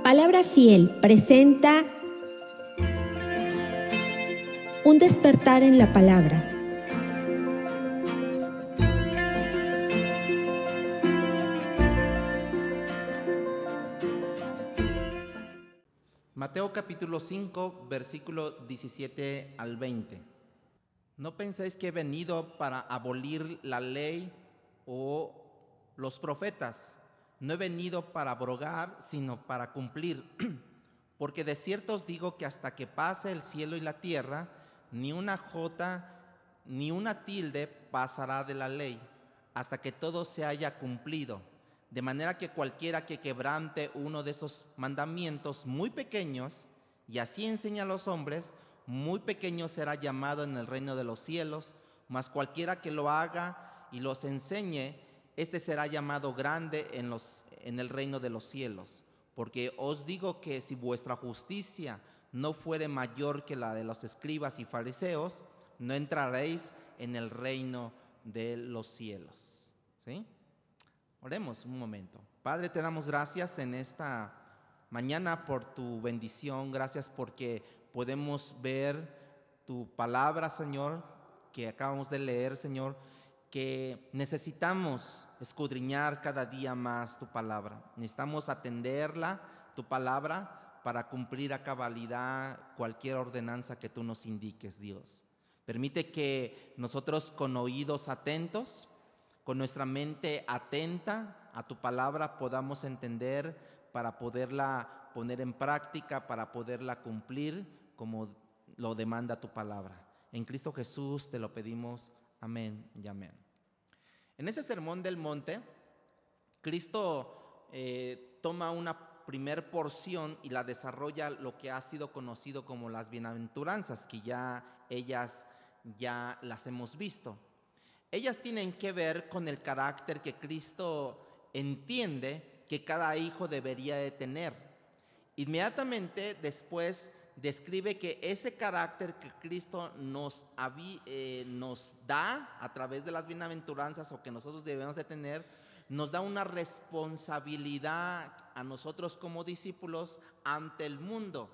Palabra Fiel presenta un despertar en la palabra. Mateo capítulo 5, versículo 17 al 20. No penséis que he venido para abolir la ley o los profetas. No he venido para abrogar, sino para cumplir. Porque de cierto os digo que hasta que pase el cielo y la tierra, ni una jota ni una tilde pasará de la ley, hasta que todo se haya cumplido. De manera que cualquiera que quebrante uno de estos mandamientos muy pequeños, y así enseña a los hombres, muy pequeño será llamado en el reino de los cielos, mas cualquiera que lo haga y los enseñe, este será llamado grande en el reino de los cielos. Porque os digo que si vuestra justicia no fuere mayor que la de los escribas y fariseos, no entraréis en el reino de los cielos. ¿Sí? Oremos un momento. Padre, te damos gracias en esta mañana por tu bendición. Gracias porque podemos ver tu palabra, Señor, que acabamos de leer, Señor, que necesitamos escudriñar cada día más tu palabra. Necesitamos atenderla, tu palabra, para cumplir a cabalidad cualquier ordenanza que tú nos indiques, Dios. Permite que nosotros con oídos atentos, con nuestra mente atenta a tu palabra, podamos entender para poderla poner en práctica, para poderla cumplir como lo demanda tu palabra. En Cristo Jesús te lo pedimos. Amén y amén. En ese sermón del monte, Cristo toma una primer porción y la desarrolla lo que ha sido conocido como las bienaventuranzas, que ellas ya las hemos visto. Ellas tienen que ver con el carácter que Cristo entiende que cada hijo debería de tener. Inmediatamente después describe que ese carácter que Cristo nos da a través de las bienaventuranzas, o que nosotros debemos de tener, nos da una responsabilidad a nosotros como discípulos ante el mundo,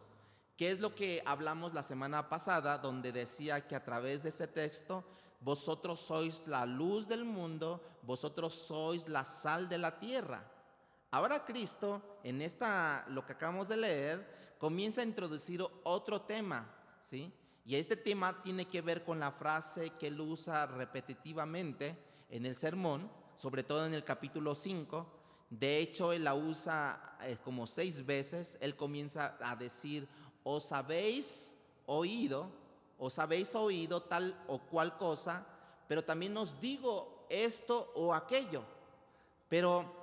que es lo que hablamos la semana pasada, donde decía que a través de ese texto: vosotros sois la luz del mundo, vosotros sois la sal de la tierra. Ahora Cristo, en lo que acabamos de leer, comienza a introducir otro tema, ¿sí? Y este tema tiene que ver con la frase que él usa repetitivamente en el sermón, sobre todo en el capítulo 5. De hecho, él la usa como 6 veces. Él comienza a decir: os habéis oído tal o cual cosa, pero también os digo esto o aquello. Pero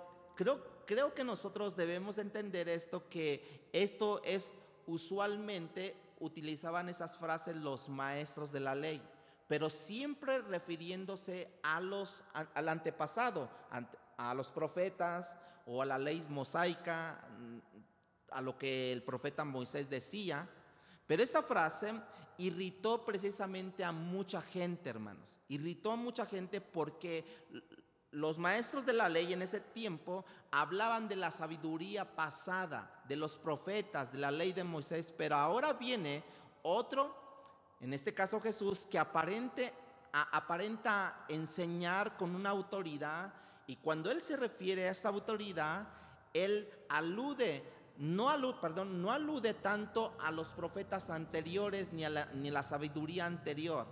creo que nosotros debemos entender esto, que esto es usualmente utilizaban esas frases los maestros de la ley, pero siempre refiriéndose al antepasado, a los profetas o a la ley mosaica, a lo que el profeta Moisés decía. Pero esa frase irritó precisamente a mucha gente, hermanos. Irritó a mucha gente porque los maestros de la ley en ese tiempo hablaban de la sabiduría pasada, de los profetas, de la ley de Moisés. Pero ahora viene otro, en este caso Jesús, que aparenta enseñar con una autoridad. Y cuando él se refiere a esa autoridad, él no alude tanto a los profetas anteriores ni a la sabiduría anterior,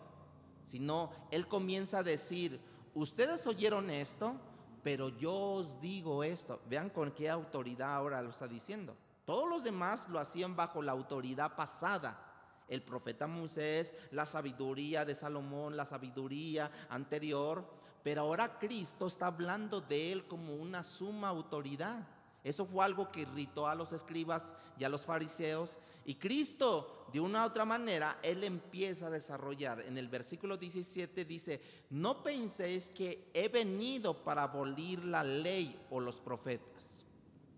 sino él comienza a decir: ustedes oyeron esto, pero yo os digo esto. Vean con qué autoridad ahora lo está diciendo. Todos los demás lo hacían bajo la autoridad pasada: el profeta Moisés, la sabiduría de Salomón, la sabiduría anterior. Pero ahora Cristo está hablando de él como una suma autoridad. Eso fue algo que irritó a los escribas y a los fariseos. Y Cristo, de una u otra manera, él empieza a desarrollar. En el versículo 17 dice: no penséis que he venido para abolir la ley o los profetas.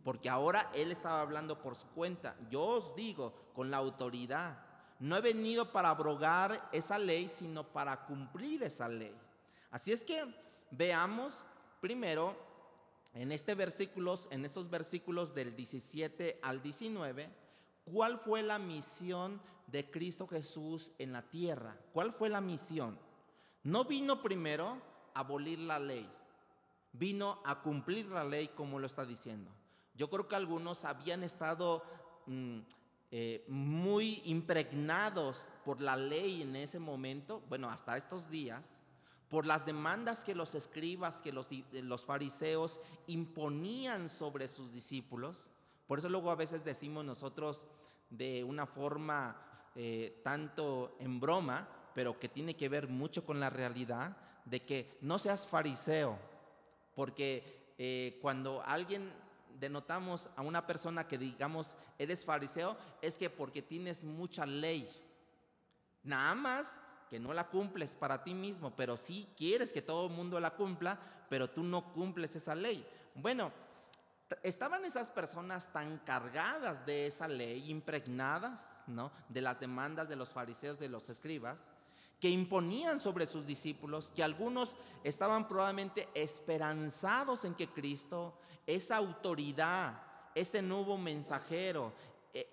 Porque ahora él estaba hablando por su cuenta. Yo os digo con la autoridad: no he venido para abrogar esa ley, sino para cumplir esa ley. Así es que veamos primero en estos versículos del 17 al 19, ¿cuál fue la misión de Cristo Jesús en la tierra? ¿Cuál fue la misión? No vino primero a abolir la ley, vino a cumplir la ley, como lo está diciendo. Yo creo que algunos habían estado muy impregnados por la ley en ese momento, bueno, hasta estos días, por las demandas que los escribas, que los fariseos imponían sobre sus discípulos. Por eso luego a veces decimos nosotros de una forma tanto en broma, pero que tiene que ver mucho con la realidad, de que no seas fariseo, porque cuando alguien denotamos a una persona que digamos eres fariseo, es que porque tienes mucha ley, nada más que no la cumples para ti mismo, pero sí quieres que todo el mundo la cumpla, pero tú no cumples esa ley. Bueno, estaban esas personas tan cargadas de esa ley, impregnadas, ¿no?, de las demandas de los fariseos, de los escribas, que imponían sobre sus discípulos, que algunos estaban probablemente esperanzados en que Cristo, esa autoridad, ese nuevo mensajero,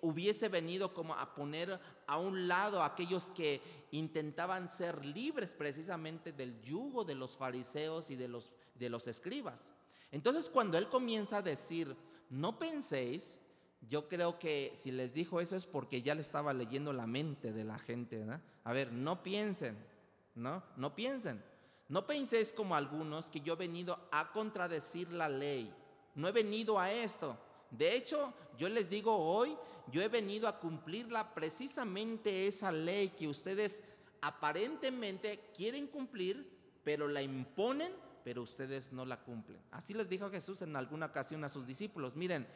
hubiese venido como a poner a un lado a aquellos que intentaban ser libres precisamente del yugo de los fariseos y de los escribas. Entonces, cuando él comienza a decir, no penséis, yo creo que si les dijo eso es porque ya le estaba leyendo la mente de la gente, ¿no? A ver, no piensen, no piensen. No penséis como algunos que yo he venido a contradecir la ley. No he venido a esto. De hecho, yo les digo hoy, yo he venido a cumplirla, precisamente esa ley que ustedes aparentemente quieren cumplir, pero la imponen, pero ustedes no la cumplen. Así les dijo Jesús en alguna ocasión a sus discípulos. Miren,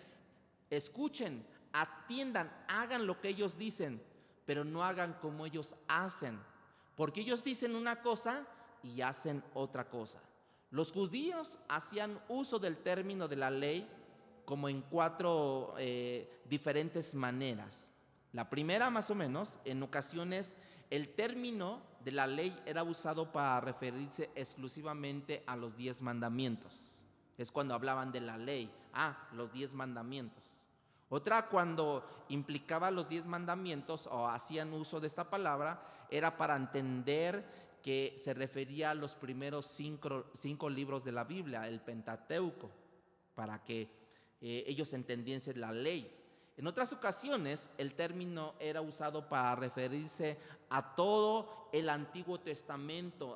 escuchen, atiendan, hagan lo que ellos dicen, pero no hagan como ellos hacen, porque ellos dicen una cosa y hacen otra cosa. Los judíos hacían uso del término de la ley como en 4 diferentes maneras. La primera, más o menos, en ocasiones el término de la ley era usado para referirse exclusivamente a los 10 mandamientos. Es cuando hablaban de la ley, los 10 mandamientos. Otra, cuando implicaba los 10 mandamientos o hacían uso de esta palabra, era para entender que se refería a los primeros 5 libros de la Biblia, el Pentateuco, para que ellos entendiesen la ley. En otras ocasiones, el término era usado para referirse a todo el Antiguo Testamento,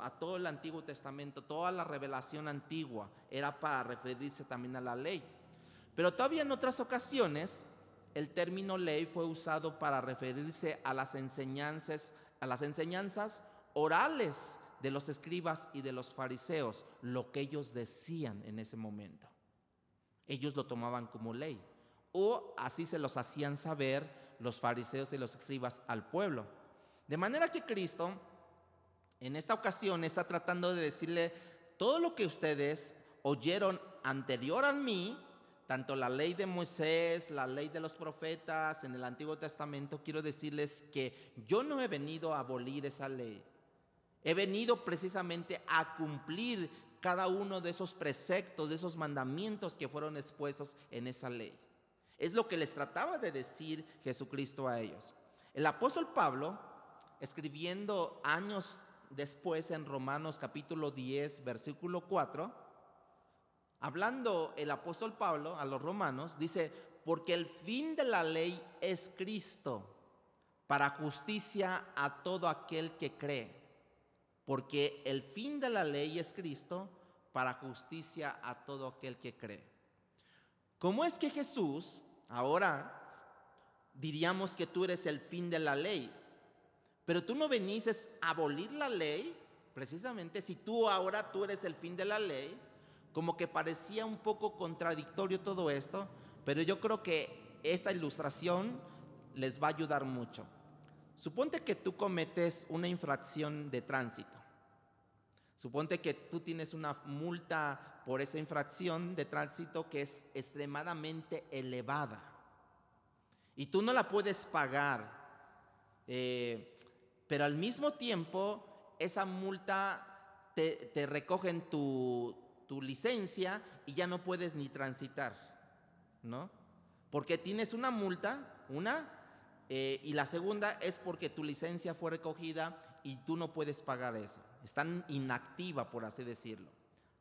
toda la revelación antigua, era para referirse también a la ley. Pero todavía en otras ocasiones, el término ley fue usado para referirse a las enseñanzas orales de los escribas y de los fariseos, lo que ellos decían en ese momento. Ellos lo tomaban como ley, o así se los hacían saber los fariseos y los escribas al pueblo. De manera que Cristo en esta ocasión está tratando de decirle: todo lo que ustedes oyeron anterior a mí, tanto la ley de Moisés, la ley de los profetas en el Antiguo Testamento, quiero decirles que yo no he venido a abolir esa ley. He venido precisamente a cumplir cada uno de esos preceptos, de esos mandamientos que fueron expuestos en esa ley. Es lo que les trataba de decir Jesucristo a ellos. El apóstol Pablo, escribiendo años después en Romanos capítulo 10, versículo 4, hablando el apóstol Pablo a los romanos, dice: porque el fin de la ley es Cristo, para justicia a todo aquel que cree. Porque el fin de la ley es Cristo, para justicia a todo aquel que cree. ¿Cómo es que Jesús, ahora diríamos que tú eres el fin de la ley, pero tú no viniste a abolir la ley? Precisamente, si tú eres el fin de la ley, como que parecía un poco contradictorio todo esto, pero yo creo que esta ilustración les va a ayudar mucho. Suponte que tú cometes una infracción de tránsito. Suponte que tú tienes una multa por esa infracción de tránsito que es extremadamente elevada y tú no la puedes pagar, pero al mismo tiempo esa multa te recogen tu licencia y ya no puedes ni transitar, ¿no? Porque tienes una multa, y la segunda es porque tu licencia fue recogida y tú no puedes pagar eso. Está inactiva, por así decirlo.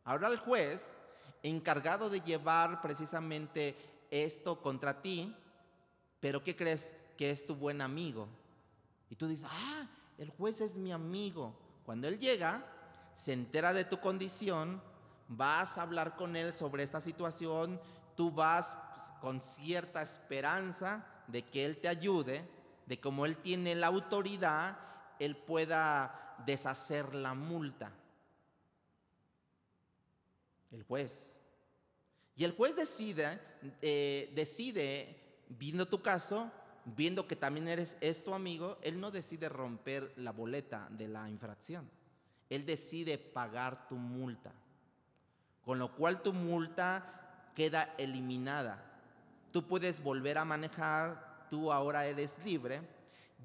Ahora el juez, encargado de llevar precisamente esto contra ti, pero ¿qué crees? Que es tu buen amigo. Y tú dices, el juez es mi amigo. Cuando él llega, se entera de tu condición, vas a hablar con él sobre esta situación, tú vas con cierta esperanza de que él te ayude, de como él tiene la autoridad, él pueda deshacer la multa. El juez. Y el juez decide, viendo tu caso, viendo que también es tu amigo, él no decide romper la boleta de la infracción. Él decide pagar tu multa, con lo cual tu multa queda eliminada. Tú puedes volver a manejar, tú ahora eres libre.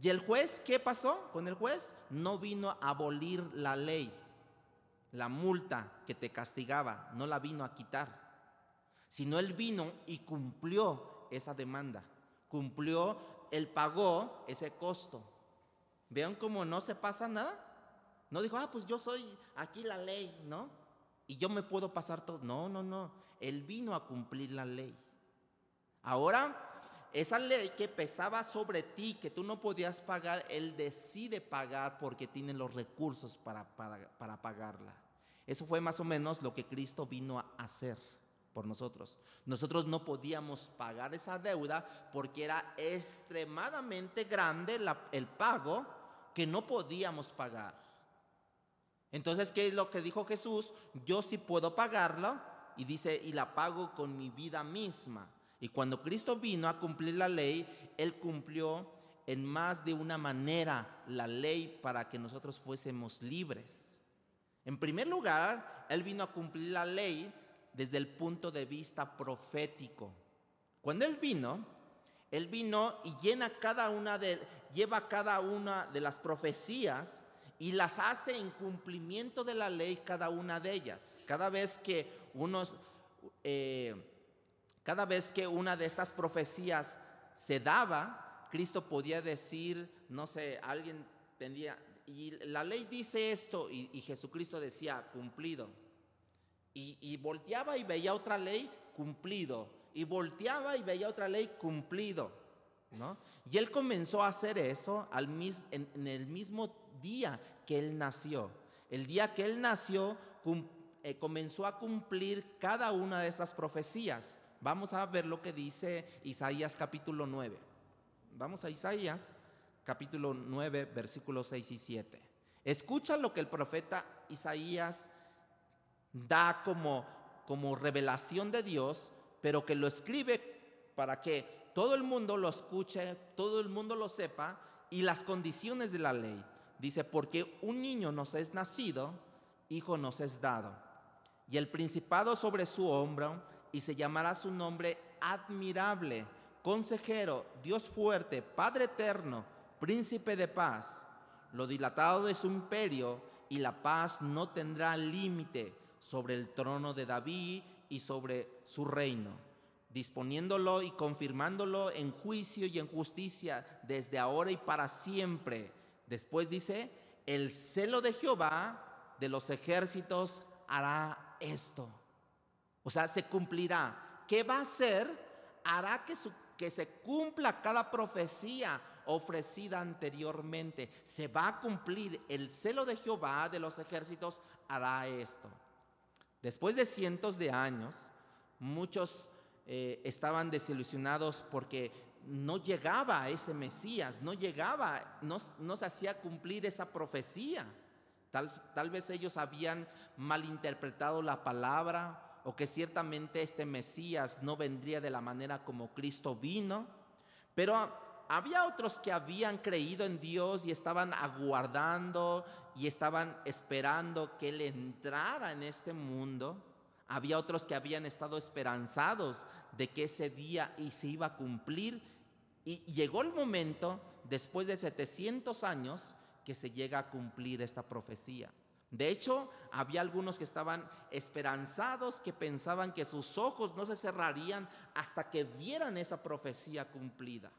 ¿Y el juez qué pasó con el juez? No vino a abolir la ley, la multa que te castigaba, no la vino a quitar, sino él vino y cumplió esa demanda, él pagó ese costo. ¿Vean cómo no se pasa nada? No dijo, pues yo soy aquí la ley, ¿no? Y yo me puedo pasar todo. No, él vino a cumplir la ley. Ahora, esa ley que pesaba sobre ti, que tú no podías pagar, él decide pagar porque tiene los recursos para pagarla. Eso fue más o menos lo que Cristo vino a hacer por nosotros. Nosotros no podíamos pagar esa deuda porque era extremadamente grande el pago que no podíamos pagar. Entonces, ¿qué es lo que dijo Jesús? Yo sí puedo pagarlo, y dice, y la pago con mi vida misma. Y cuando Cristo vino a cumplir la ley, Él cumplió en más de una manera la ley para que nosotros fuésemos libres. En primer lugar, Él vino a cumplir la ley desde el punto de vista profético. Cuando Él vino y lleva cada una de las profecías y las hace en cumplimiento de la ley, cada una de ellas. Cada vez que una de estas profecías se daba, Cristo podía decir, no sé, alguien tendría, y la ley dice esto, y Jesucristo decía, cumplido. Y volteaba y veía otra ley, cumplido. Y volteaba y veía otra ley, cumplido, ¿no? Y Él comenzó a hacer eso en el mismo día que Él nació. El día que Él nació, comenzó a cumplir cada una de esas profecías. Vamos a ver lo que dice Isaías capítulo 9. Vamos a Isaías capítulo 9, versículos 6 y 7. Escucha lo que el profeta Isaías da como revelación de Dios, pero que lo escribe para que todo el mundo lo escuche, todo el mundo lo sepa, y las condiciones de la ley. Dice, porque un niño nos es nacido, hijo nos es dado, y el principado sobre su hombro, y se llamará su nombre admirable, consejero, Dios fuerte, Padre eterno, príncipe de paz. Lo dilatado de su imperio y la paz no tendrá límite sobre el trono de David y sobre su reino, disponiéndolo y confirmándolo en juicio y en justicia desde ahora y para siempre. Después dice, el celo de Jehová de los ejércitos hará esto. O sea, se cumplirá. ¿Qué va a hacer? Hará que se cumpla cada profecía ofrecida anteriormente. Se va a cumplir. El celo de Jehová de los ejércitos hará esto. Después de cientos de años, muchos estaban desilusionados porque no llegaba ese Mesías, no se hacía cumplir esa profecía. Tal vez ellos habían malinterpretado la palabra, o que ciertamente este Mesías no vendría de la manera como Cristo vino. Pero había otros que habían creído en Dios y estaban aguardando y estaban esperando que Él entrara en este mundo. Había otros que habían estado esperanzados de que ese día se iba a cumplir. Y llegó el momento, después de 700 años, que se llega a cumplir esta profecía. De hecho, había algunos que estaban esperanzados, que pensaban que sus ojos no se cerrarían hasta que vieran esa profecía cumplida.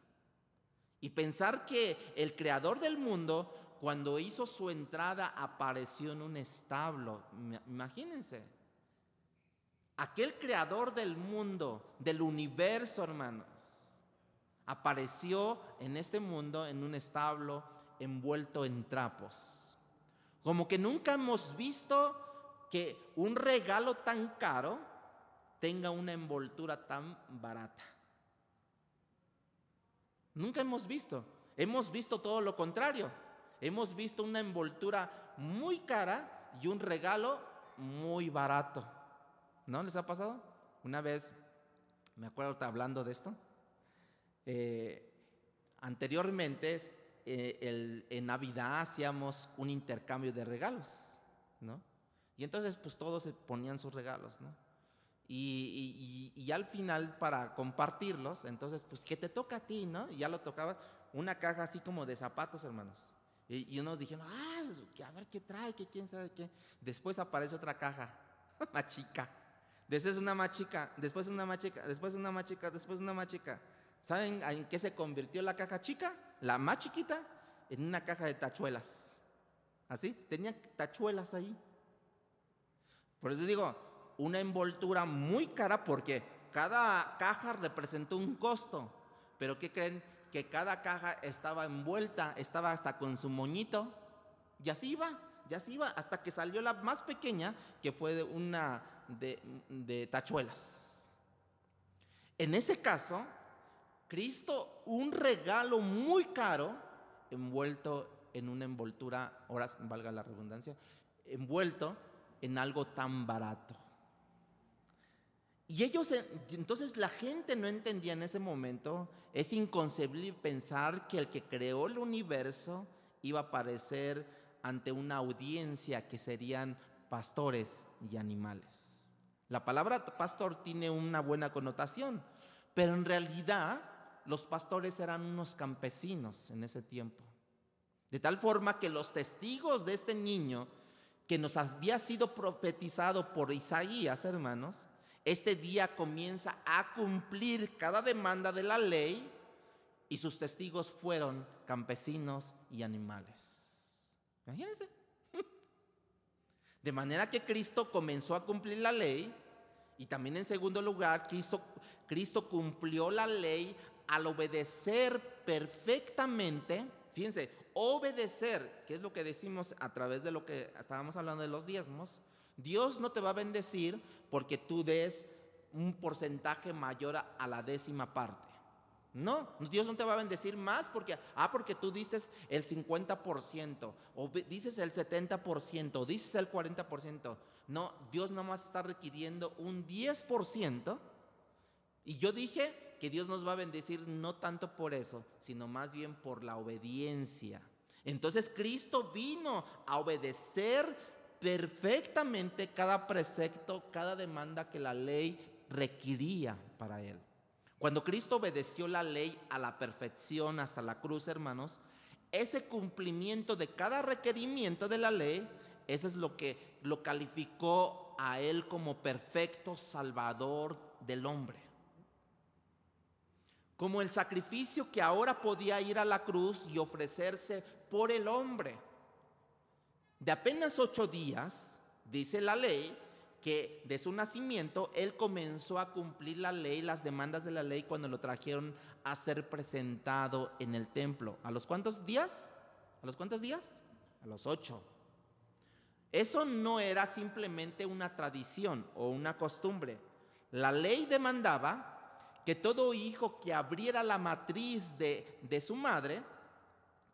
Y pensar que el creador del mundo, cuando hizo su entrada, apareció en un establo. Imagínense. Aquel creador del mundo, del universo, hermanos, apareció en este mundo en un establo envuelto en trapos. Como que nunca hemos visto que un regalo tan caro tenga una envoltura tan barata. Nunca hemos visto todo lo contrario. Hemos visto una envoltura muy cara y un regalo muy barato. ¿No les ha pasado? Una vez, me acuerdo hablando de esto, anteriormente en Navidad hacíamos un intercambio de regalos, ¿no? Y entonces pues todos se ponían sus regalos, ¿no? Y al final, para compartirlos, entonces pues ¿qué te toca a ti, no? Y ya lo tocaba una caja así como de zapatos, hermanos. Y unos dijeron, pues, a ver qué trae, que quién sabe qué. Después aparece otra caja más chica. Después una más chica, después una más chica, después una más chica, después una más chica. ¿Saben en qué se convirtió la caja chica? La más chiquita, en una caja de tachuelas. ¿Así? Tenía tachuelas ahí. Por eso digo, una envoltura muy cara, porque cada caja representó un costo. Pero ¿qué creen? Que cada caja estaba envuelta, estaba hasta con su moñito. Y así iba, hasta que salió la más pequeña, que fue de tachuelas. En ese caso, Cristo, un regalo muy caro, envuelto en una envoltura, ahora valga la redundancia, envuelto en algo tan barato. Y entonces la gente no entendía en ese momento. Es inconcebible pensar que el que creó el universo iba a aparecer ante una audiencia que serían pastores y animales. La palabra pastor tiene una buena connotación, pero en realidad los pastores eran unos campesinos en ese tiempo. De tal forma que los testigos de este niño, que nos había sido profetizado por Isaías, hermanos, este día comienza a cumplir cada demanda de la ley, y sus testigos fueron campesinos y animales. Imagínense. De manera que Cristo comenzó a cumplir la ley, y también en segundo lugar, Cristo cumplió la ley al obedecer perfectamente. Fíjense, obedecer, que es lo que decimos a través de lo que estábamos hablando de los diezmos. Dios no te va a bendecir porque tú des un porcentaje mayor a la 10ª parte. No, Dios no te va a bendecir más porque tú dices el 50%, o dices el 70%, o dices el 40%. No, Dios nomás está requiriendo un 10%. Y yo dije que Dios nos va a bendecir no tanto por eso, sino más bien por la obediencia. Entonces Cristo vino a obedecer perfectamente cada precepto, cada demanda que la ley requería para él. Cuando Cristo obedeció la ley a la perfección hasta la cruz, hermanos, ese cumplimiento de cada requerimiento de la ley, eso es lo que lo calificó a él como perfecto salvador del hombre. Como el sacrificio que ahora podía ir a la cruz y ofrecerse por el hombre. De apenas 8 días, dice la ley, que de su nacimiento él comenzó a cumplir la ley, las demandas de la ley, cuando lo trajeron a ser presentado en el templo. ¿A los cuántos días? ¿A los cuántos días? A los 8. Eso no era simplemente una tradición o una costumbre. La ley demandaba que todo hijo que abriera la matriz de su madre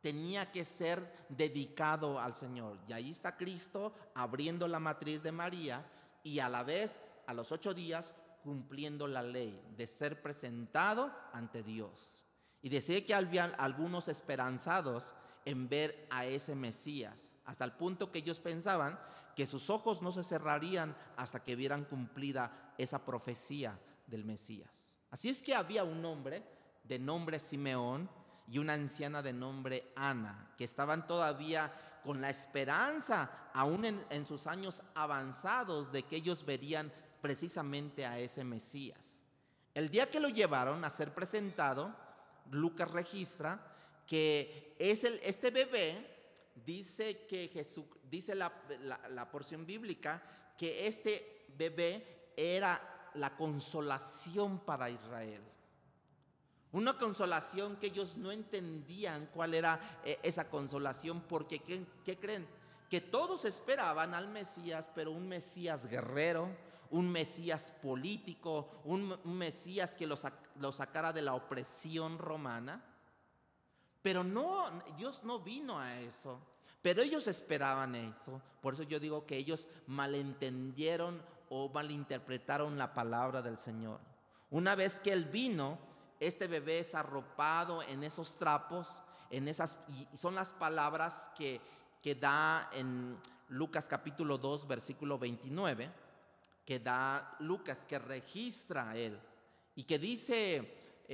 tenía que ser dedicado al Señor. Y ahí está Cristo abriendo la matriz de María, y a la vez, a los 8 días, cumpliendo la ley de ser presentado ante Dios. Y decía que había algunos esperanzados en ver a ese Mesías, hasta el punto que ellos pensaban que sus ojos no se cerrarían hasta que vieran cumplida esa profecía del Mesías. Así es que había un hombre de nombre Simeón, y una anciana de nombre Ana, que estaban todavía con la esperanza, aún en sus años avanzados, de que ellos verían precisamente a ese Mesías. El día que lo llevaron a ser presentado, Lucas registra que este bebé, dice que dice la porción bíblica, que este bebé era la consolación para Israel. Una consolación que ellos no entendían cuál era esa consolación, porque ¿qué creen? Que todos esperaban al Mesías, pero un Mesías guerrero, un Mesías político, un Mesías que lo sacara de la opresión romana. Pero no, Dios no vino a eso. Pero ellos esperaban eso. Por eso yo digo que ellos malentendieron o malinterpretaron la palabra del Señor. Una vez que Él vino, este bebé es arropado en esos trapos, y son las palabras que da en Lucas capítulo 2, versículo 29, que da Lucas, que registra a Él, y que dice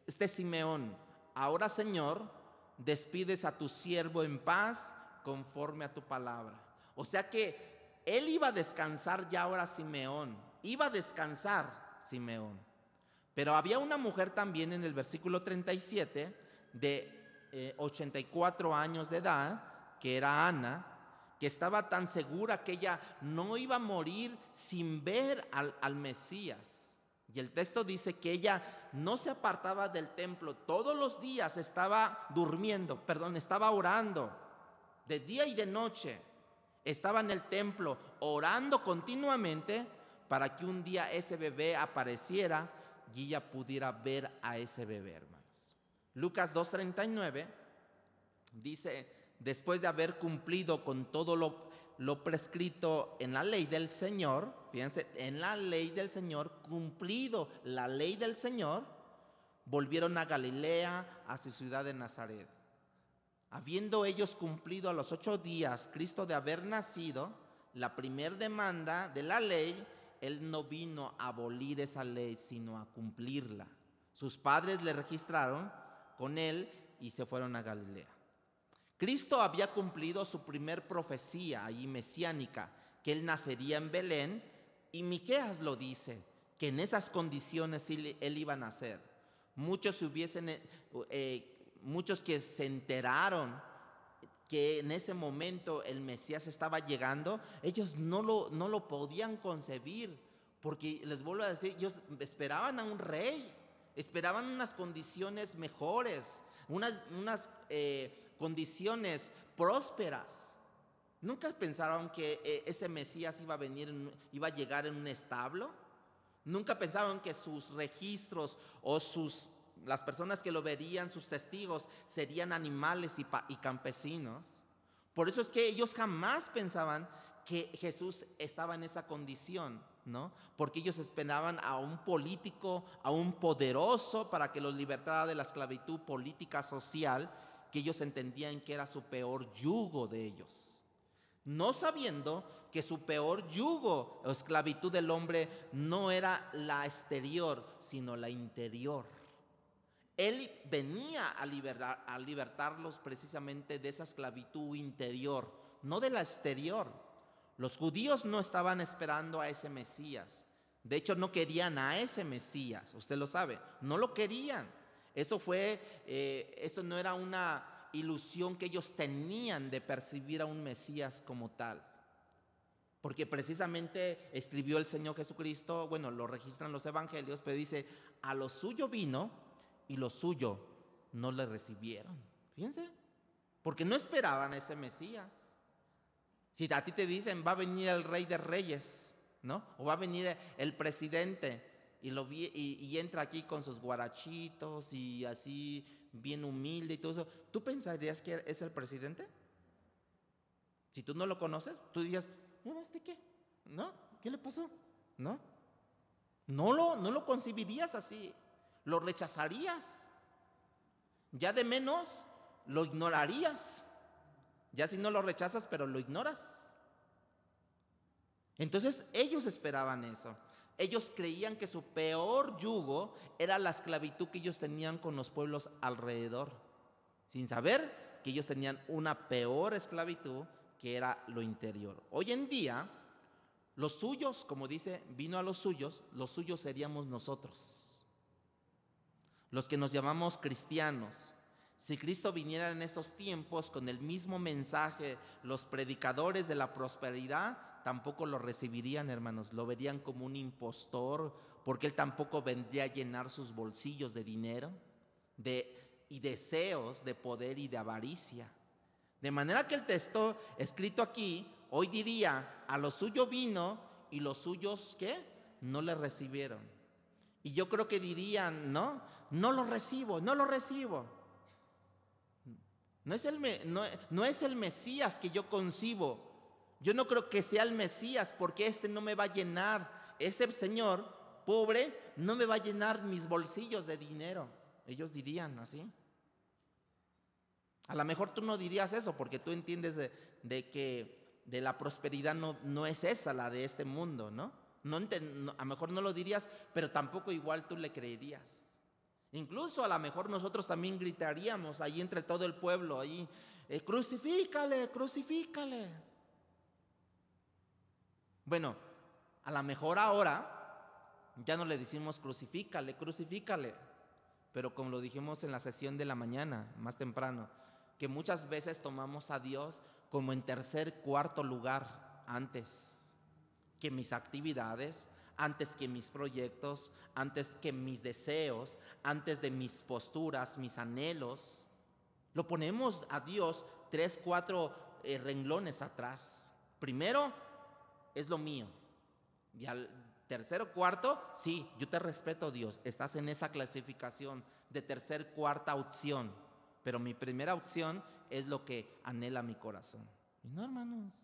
este Simeón: ahora, Señor, despides a tu siervo en paz conforme a tu palabra. O sea que él iba a descansar ya ahora Simeón, iba a descansar Simeón. Pero había una mujer también en el versículo 37 de 84 años de edad, que era Ana, que estaba tan segura que ella no iba a morir sin ver al Mesías. Y el texto dice que ella no se apartaba del templo, todos los días estaba estaba orando, de día y de noche. Estaba en el templo orando continuamente para que un día ese bebé apareciera y ella pudiera ver a ese bebé, hermanos. Lucas 2:39 dice: después de haber cumplido con todo lo prescrito en la ley del Señor, fíjense, en la ley del Señor, cumplido la ley del Señor, volvieron a Galilea, a su ciudad de Nazaret. Habiendo ellos cumplido a los 8 días Cristo de haber nacido, la primer demanda de la ley, Él no vino a abolir esa ley, sino a cumplirla. Sus padres le registraron con Él y se fueron a Galilea. Cristo había cumplido su primer profecía ahí mesiánica, que Él nacería en Belén, y Miqueas lo dice, que en esas condiciones Él iba a nacer. Muchos que se enteraron que en ese momento el Mesías estaba llegando, ellos no lo podían concebir, porque les vuelvo a decir, ellos esperaban a un rey, esperaban unas condiciones mejores, unas condiciones prósperas. Nunca pensaron que ese Mesías iba a llegar en un establo. Nunca pensaban que sus registros o las personas que lo verían, sus testigos, serían animales y campesinos. Por eso es que ellos jamás pensaban que Jesús estaba en esa condición, ¿no? Porque ellos esperaban a un político, a un poderoso, para que los libertara de la esclavitud política social, que ellos entendían que era su peor yugo de ellos, no sabiendo que su peor yugo o esclavitud del hombre no era la exterior, sino la interior. Él venía a libertarlos precisamente de esa esclavitud interior, no de la exterior. Los judíos no estaban esperando a ese Mesías. De hecho, no querían a ese Mesías, usted lo sabe, no lo querían. Eso no era una ilusión que ellos tenían de percibir a un Mesías como tal. Porque precisamente escribió el Señor Jesucristo, bueno, lo registran los evangelios, pero dice: a lo suyo vino y lo suyo no le recibieron. Fíjense, porque no esperaban a ese Mesías. Si a ti te dicen: va a venir el Rey de Reyes, ¿no? O va a venir el presidente, y entra aquí con sus guarachitos y así bien humilde y todo eso, ¿tú pensarías que es el presidente? Si tú no lo conoces, tú dirías: no, ¿este qué? ¿No? ¿Qué le pasó? No lo concebirías así, lo rechazarías, ya de menos lo ignorarías, ya si no lo rechazas pero lo ignoras. Entonces ellos esperaban eso. Ellos creían que su peor yugo era la esclavitud que ellos tenían con los pueblos alrededor, sin saber que ellos tenían una peor esclavitud que era lo interior. Hoy en día, los suyos, como dice, vino a los suyos seríamos nosotros, los que nos llamamos cristianos. Si Cristo viniera en esos tiempos con el mismo mensaje, los predicadores de la prosperidad tampoco lo recibirían, hermanos. Lo verían como un impostor, porque Él tampoco vendría a llenar sus bolsillos de dinero y deseos de poder y de avaricia. De manera que el texto escrito aquí hoy diría: a lo suyo vino y los suyos, ¿qué? No le recibieron. Y yo creo que dirían: no lo recibo. No es el Mesías que yo concibo. Yo no creo que sea el Mesías, porque no me va a llenar. Ese Señor pobre no me va a llenar mis bolsillos de dinero. Ellos dirían así. A lo mejor tú no dirías eso, porque tú entiendes de que de la prosperidad no es esa la de este mundo, ¿no? A lo mejor no lo dirías, pero tampoco igual tú le creerías. Incluso a lo mejor nosotros también gritaríamos ahí entre todo el pueblo, ahí, crucifícale. Bueno, a lo mejor ahora ya no le decimos crucifícale, pero como lo dijimos en la sesión de la mañana, más temprano, que muchas veces tomamos a Dios como en tercer, cuarto lugar antes que mis actividades, antes que mis proyectos, antes que mis deseos, antes de mis posturas, mis anhelos. Lo ponemos a Dios 3, 4 renglones atrás. Primero es lo mío, y al tercero, cuarto, sí, yo te respeto, Dios, estás en esa clasificación de tercer, cuarta opción, pero mi primera opción es lo que anhela mi corazón. Y no, hermanos,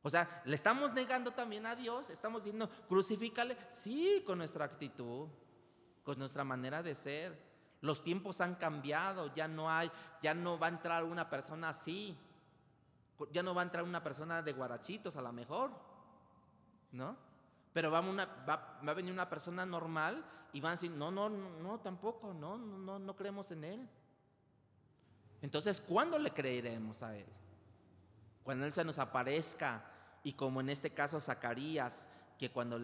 o sea, le estamos negando también a Dios. Estamos diciendo crucifícale, sí, con nuestra actitud, con nuestra manera de ser. Los tiempos han cambiado, ya no va a entrar una persona así, ya no va a entrar una persona de guarachitos a lo mejor, ¿no? Pero va a venir una persona normal y van a decir: no, tampoco, no creemos en Él. Entonces, ¿cuándo le creeremos a Él? Cuando Él se nos aparezca, y como en este caso Zacarías, que cuando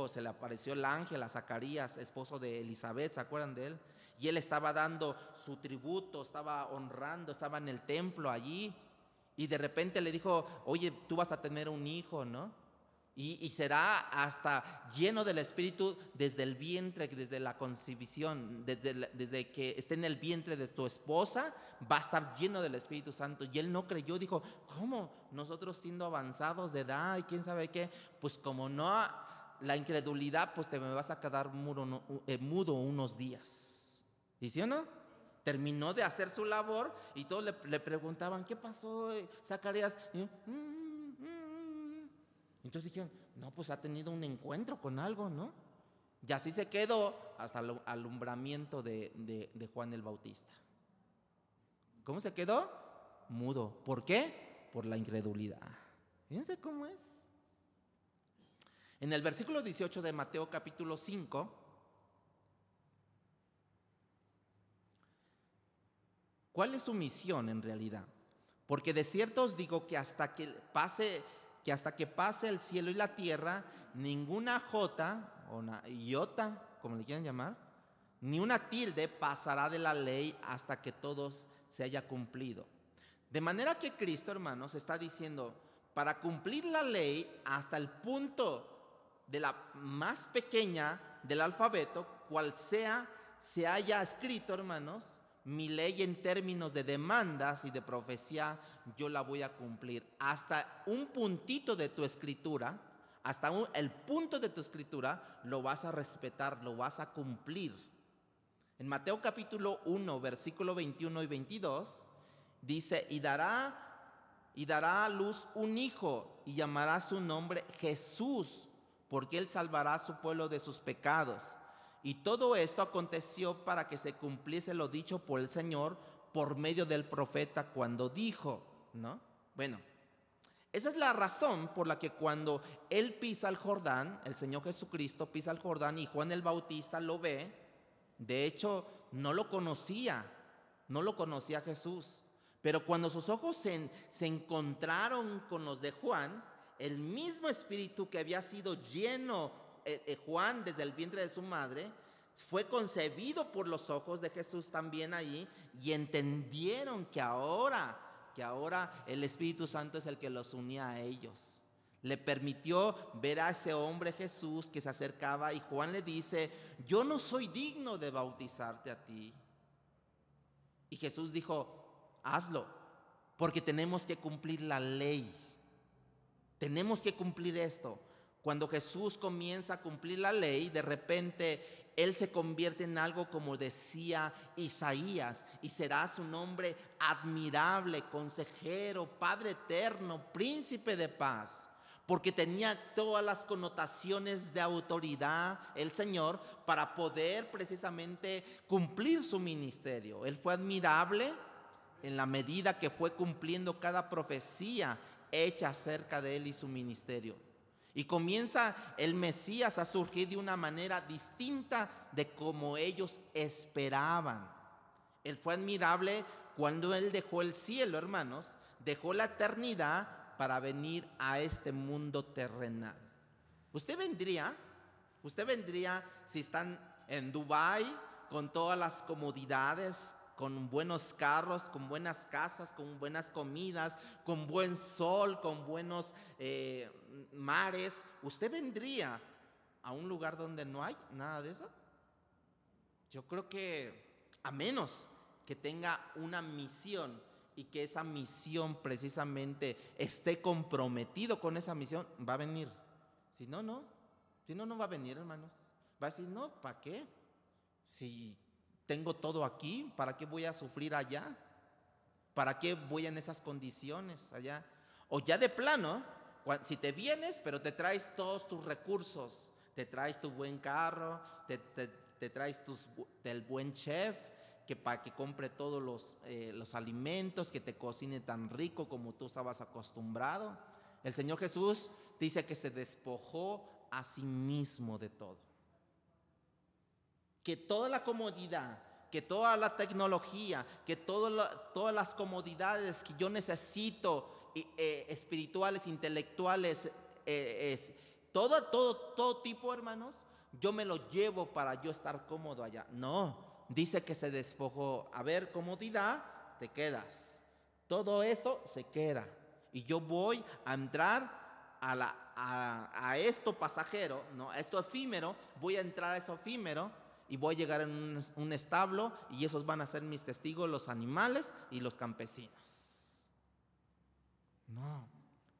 se le apareció el ángel a Zacarías, esposo de Elizabeth, ¿se acuerdan de él? Y él estaba dando su tributo, estaba honrando, estaba en el templo allí, y de repente le dijo: oye, tú vas a tener un hijo, ¿no? Y será hasta lleno del Espíritu desde el vientre, desde la concebición, desde que esté en el vientre de tu esposa, va a estar lleno del Espíritu Santo. Y él no creyó, dijo: ¿cómo? Nosotros siendo avanzados de edad y quién sabe qué, pues como no, la incredulidad, pues te me vas a quedar mudo unos días. ¿Y sí o no? Terminó de hacer su labor y todos le preguntaban: ¿qué pasó, Zacarías? Entonces dijeron: no, pues ha tenido un encuentro con algo, ¿no? Y así se quedó hasta el alumbramiento de Juan el Bautista. ¿Cómo se quedó? Mudo. ¿Por qué? Por la incredulidad. Fíjense cómo es. En el versículo 18 de Mateo capítulo 5, ¿cuál es su misión en realidad? Porque de cierto os digo que hasta que pase el cielo y la tierra, ninguna jota o una iota, como le quieran llamar, ni una tilde pasará de la ley hasta que todos se haya cumplido. De manera que Cristo, hermanos, está diciendo: para cumplir la ley hasta el punto de la más pequeña del alfabeto, cual sea, se haya escrito, hermanos, mi ley en términos de demandas y de profecía, yo la voy a cumplir. Hasta un puntito de tu escritura, el punto de tu escritura, lo vas a respetar, lo vas a cumplir. En Mateo capítulo 1, versículo 21 y 22, dice: y dará a luz un hijo, y llamará su nombre Jesús, porque él salvará a su pueblo de sus pecados. Y todo esto aconteció para que se cumpliese lo dicho por el Señor por medio del profeta cuando dijo, ¿no? Bueno, Esa es la razón por la que cuando él pisa el Jordán, el Señor Jesucristo pisa el Jordán y Juan el Bautista lo ve, de hecho no lo conocía, no lo conocía Jesús. Pero cuando sus ojos se encontraron con los de Juan, el mismo espíritu que había sido lleno Juan desde el vientre de su madre, fue concebido por los ojos de Jesús también ahí, y entendieron que ahora el Espíritu Santo es el que los unía a ellos. Le permitió ver a ese hombre Jesús que se acercaba, y Juan le dice: yo no soy digno de bautizarte a ti. Y Jesús dijo: hazlo, porque tenemos que cumplir la ley. Tenemos que cumplir esto. Cuando Jesús comienza a cumplir la ley, de repente Él se convierte en algo como decía Isaías, y será su nombre admirable, consejero, Padre eterno, príncipe de paz, porque tenía todas las connotaciones de autoridad el Señor para poder precisamente cumplir su ministerio. Él fue admirable en la medida que fue cumpliendo cada profecía hecha acerca de Él y su ministerio. Y comienza el Mesías a surgir de una manera distinta de como ellos esperaban. Él fue admirable cuando Él dejó el cielo, hermanos, dejó la eternidad para venir a este mundo terrenal. Usted vendría si están en Dubái con todas las comodidades, con buenos carros, con buenas casas, con buenas comidas, con buen sol, con buenos mares. ¿Usted vendría a un lugar donde no hay nada de eso? Yo creo que, a menos que tenga una misión y que esa misión precisamente esté comprometido con esa misión, va a venir. Si no, no. Si no, no va a venir, hermanos. Va a decir: no, ¿para qué? Si tengo todo aquí, ¿para qué voy a sufrir allá? ¿Para qué voy en esas condiciones allá? O ya de plano, si te vienes, pero te traes todos tus recursos, te traes tu buen carro, te traes del buen chef, que para que compre todos los alimentos, que te cocine tan rico como tú estabas acostumbrado. El Señor Jesús dice que se despojó a sí mismo de todo. Que toda la comodidad, que toda la tecnología, que todas las comodidades que yo necesito, espirituales, intelectuales, todo tipo, hermanos, yo me lo llevo para yo estar cómodo allá. No, dice que se despojó. A ver, comodidad, te quedas. Todo esto se queda. Y yo voy a entrar a esto pasajero, ¿no? A esto efímero. Voy a entrar a eso efímero y voy a llegar en un establo, y esos van a ser mis testigos, los animales y los campesinos. No.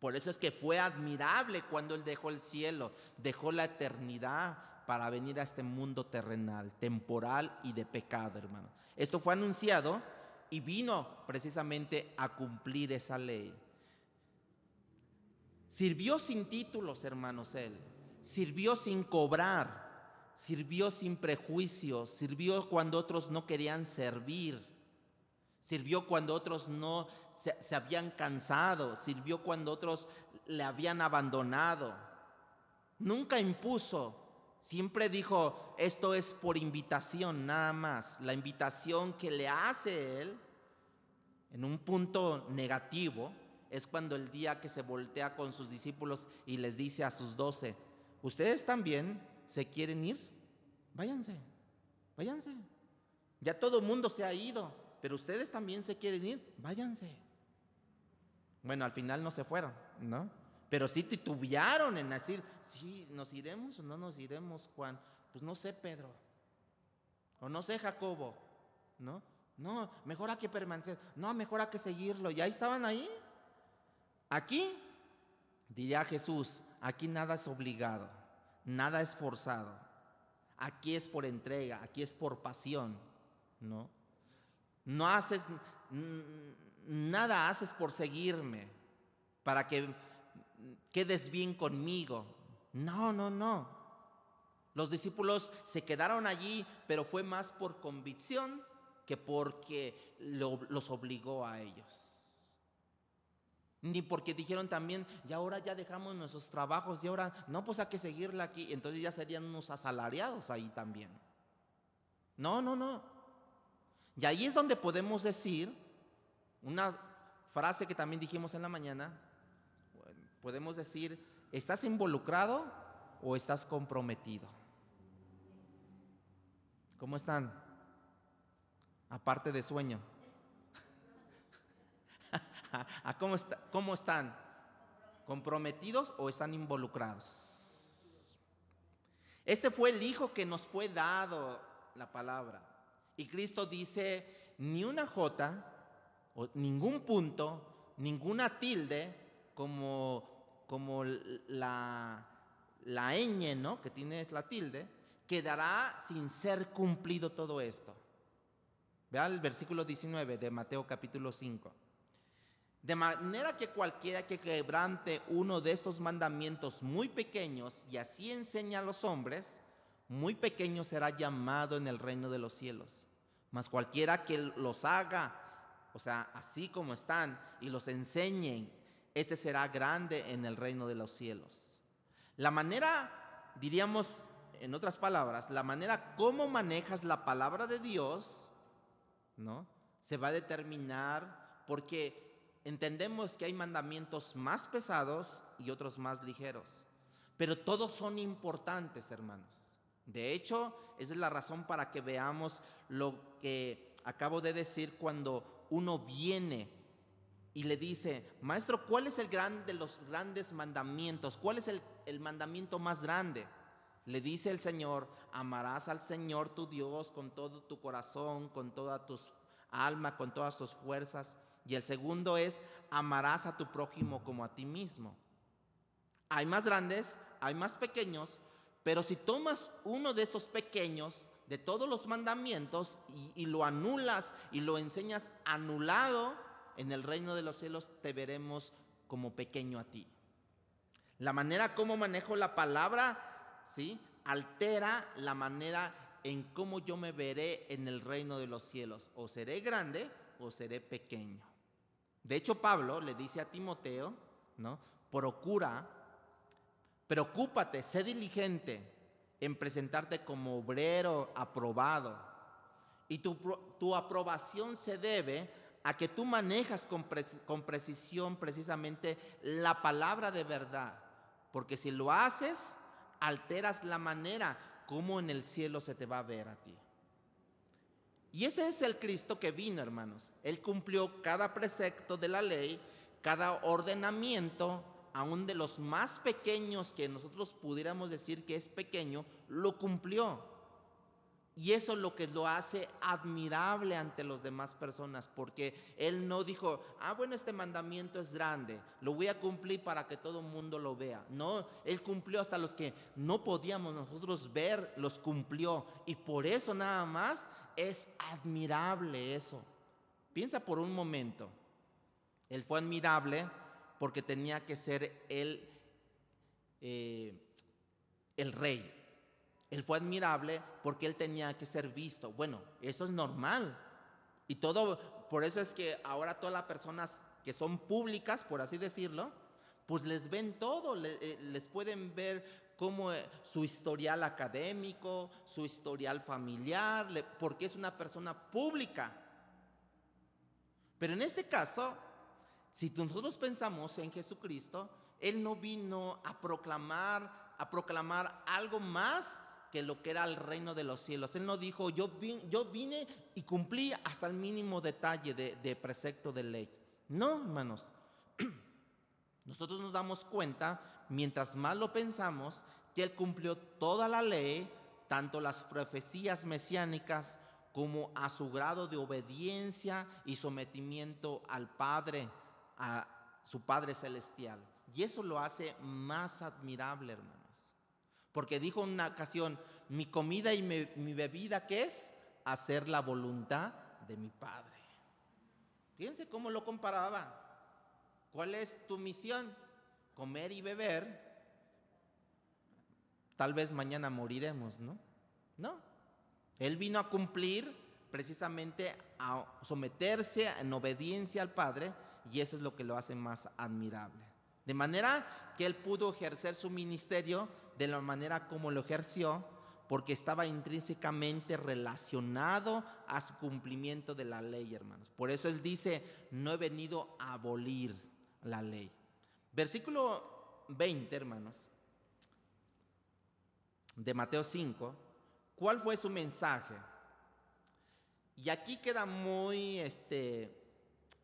Por eso es que fue admirable cuando Él dejó el cielo, dejó la eternidad para venir a este mundo terrenal, temporal y de pecado, hermano. Esto fue anunciado y vino precisamente a cumplir esa ley. Sirvió sin títulos, hermanos, Él. Sirvió sin cobrar. Sirvió sin prejuicios. Sirvió cuando otros no querían servir. Sirvió cuando otros no se habían cansado. Sirvió cuando otros le habían abandonado. Nunca impuso. Siempre dijo: esto es por invitación, nada más. La invitación que le hace Él, en un punto negativo, es cuando el día que se voltea con sus discípulos y les dice a sus 12: ¿ustedes también se quieren ir? Váyanse, váyanse. Ya todo el mundo se ha ido, pero ustedes también se quieren ir, váyanse. Bueno, al final no se fueron, ¿no? Pero sí titubearon en decir: sí, ¿nos iremos o no nos iremos, Juan? Pues no sé, Pedro. O no sé, Jacobo, ¿no? No, mejor hay que permanecer. No, mejor hay que seguirlo. ¿Ya estaban ahí? Aquí, diría Jesús, aquí nada es obligado, nada es forzado. Aquí es por entrega, aquí es por pasión, ¿no? No haces, nada haces por seguirme, para que quedes bien conmigo. No, no, no. Los discípulos se quedaron allí, pero fue más por convicción que porque los obligó a ellos. Ni porque dijeron también, y ahora ya dejamos nuestros trabajos y ahora, no, pues hay que seguirla aquí. Entonces ya serían unos asalariados ahí también. No, no, no. Y ahí es donde podemos decir una frase que también dijimos en la mañana. Podemos decir, ¿estás involucrado o estás comprometido? ¿Cómo están? Aparte de sueño. ¿Cómo están? ¿Comprometidos o están involucrados? Este fue el Hijo que nos fue dado la palabra. Y Cristo dice, ni una jota, o ningún punto, ninguna tilde, como la ñ, ¿no? Que tiene es la tilde, quedará sin ser cumplido todo esto. Vea el versículo 19 de Mateo capítulo 5. De manera que cualquiera que quebrante uno de estos mandamientos muy pequeños y así enseña a los hombres, muy pequeño será llamado en el reino de los cielos. Mas cualquiera que los haga, o sea, así como están, y los enseñen, este será grande en el reino de los cielos. La manera, diríamos en otras palabras, la manera como manejas la palabra de Dios, ¿no? Se va a determinar porque entendemos que hay mandamientos más pesados y otros más ligeros, pero todos son importantes, hermanos. De hecho, esa es la razón para que veamos lo que acabo de decir cuando uno viene y le dice, maestro, ¿cuál es el gran de los grandes mandamientos? ¿Cuál es el mandamiento más grande? Le dice el Señor, amarás al Señor tu Dios con todo tu corazón, con toda tu alma, con todas tus fuerzas. Y el segundo es, amarás a tu prójimo como a ti mismo. Hay más grandes, hay más pequeños, pero si tomas uno de estos pequeños, de todos los mandamientos, y lo anulas y lo enseñas anulado, en el reino de los cielos te veremos como pequeño a ti. La manera como manejo la palabra, ¿sí?, altera la manera en cómo yo me veré en el reino de los cielos. O seré grande o seré pequeño. De hecho, Pablo le dice a Timoteo, ¿no? Preocúpate, sé diligente en presentarte como obrero aprobado. Y tu aprobación se debe a que tú manejas con precisión precisamente la palabra de verdad. Porque si lo haces, alteras la manera como en el cielo se te va a ver a ti. Y ese es el Cristo que vino, hermanos. Él cumplió cada precepto de la ley, cada ordenamiento, aún de los más pequeños que nosotros pudiéramos decir que es pequeño, lo cumplió. Y eso es lo que lo hace admirable ante las demás personas, porque Él no dijo, bueno, este mandamiento es grande, lo voy a cumplir para que todo el mundo lo vea. No, Él cumplió hasta los que no podíamos nosotros ver, los cumplió. Y por eso nada más es admirable eso. Piensa por un momento, Él fue admirable porque tenía que ser Él el rey. Él fue admirable porque Él tenía que ser visto. Bueno, eso es normal. Y todo, por eso es que ahora todas las personas que son públicas, por así decirlo, pues les ven todo, les pueden ver como su historial académico, su historial familiar, porque es una persona pública. Pero en este caso, si nosotros pensamos en Jesucristo, Él no vino a proclamar algo más que lo que era el reino de los cielos. Él no dijo, yo vine y cumplí hasta el mínimo detalle de precepto de ley. No, hermanos. Nosotros nos damos cuenta, mientras más lo pensamos, que Él cumplió toda la ley, tanto las profecías mesiánicas como a su grado de obediencia y sometimiento al Padre, a su Padre celestial. Y eso lo hace más admirable, hermanos. Porque dijo en una ocasión, mi comida y mi bebida, ¿qué es? Hacer la voluntad de mi Padre. Fíjense cómo lo comparaba. ¿Cuál es tu misión? Comer y beber. Tal vez mañana moriremos, ¿no? No. Él vino a cumplir precisamente, a someterse en obediencia al Padre, y eso es lo que lo hace más admirable. De manera que él pudo ejercer su ministerio de la manera como lo ejerció, porque estaba intrínsecamente relacionado a su cumplimiento de la ley, hermanos. Por eso él dice, no he venido a abolir la ley. Versículo 20, hermanos, de Mateo 5, ¿cuál fue su mensaje? Y aquí queda muy